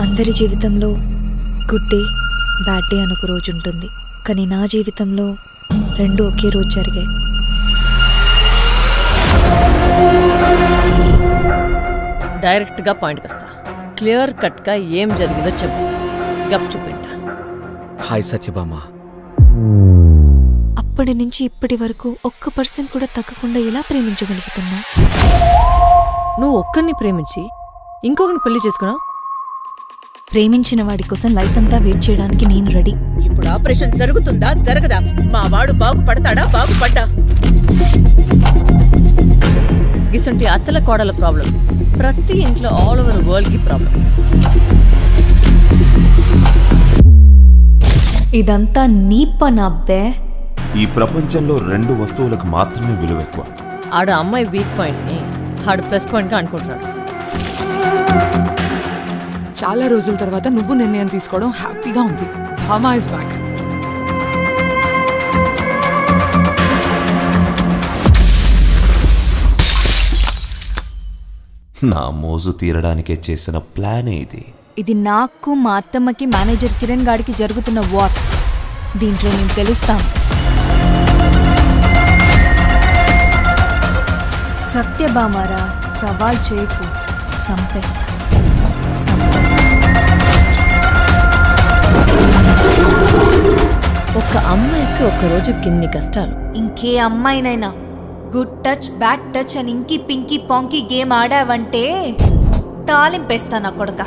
అందరి జీవితంలో good day bad day అనొక రోజు ఉంటుంది. కానీ నా జీవితంలో రెండు ఒకే రోజు జరిగాయి. డైరెక్ట్గా పాయింట్కి వస్తా. క్లియర్ కట్గా ఏం జరిగిందో చెప్పు. గప్ చూపింటా. హాయ్ సత్యభామ. అప్పటి నుంచి ఇప్పటి వరకు 1% కూడా తగ్గకుండా ఎలా ప్రేమించగలుగుతున్నా? నువ్వు ఒక్కరిని ప్రేమించి ఇంకొకరిని పెళ్లి చేసుకున్నావు. ప్రేమించిన వాడి కోసం లైఫ్ అంతా వెయిట్ చేయడానికి నేను రెడీ. ఇప్పుడు ఆపరేషన్ జరుగుతుందా జరగదా? మా వాడు బాగుపడతాడా బాగుపడ్డా? గిసంటి అత్తల కోడల ప్రాబ్లం ప్రతి ఇంట్లో ఆల్ ఓవర్ వరల్డ్ కి ప్రాబ్లం. ఇదంతా నీ పనబ్బే. ఈ ప్రపంచంలో 2 వస్తువులకు మాత్రమే విలువ ఎక్కువ. ఆడ అమ్మాయి వీక్ పాయింట్ ని ఆడు ప్లస్ పాయింట్ గా అనుకుంటున్నాడు. చాలా రోజుల తర్వాత నువ్వు నిర్ణయం తీసుకోవడం హ్యాపీగా ఉంది. Bhama is back. నా మోజు తీరడానికే చేసిన ప్లానే ఇది. ఇది నాకు మా అత్తమ్మకి మేనేజర్ కిరణ్ గాడికి జరుగుతున్న వార్. దీంట్లో నేను తెలుస్తాను. సత్యభామారా, సవాల్ చేయకు, సంపేస్తా. ఒక అమ్మాయికి ఒక రోజు కిన్ని కష్టాలు. ఇంకే అమ్మాయినైనా గుడ్ టచ్ బ్యాడ్ టచ్ అని ఇంకి పింకీ పాంకీ గేమ్ ఆడావంటే తాలింపేస్తా నా కొడక.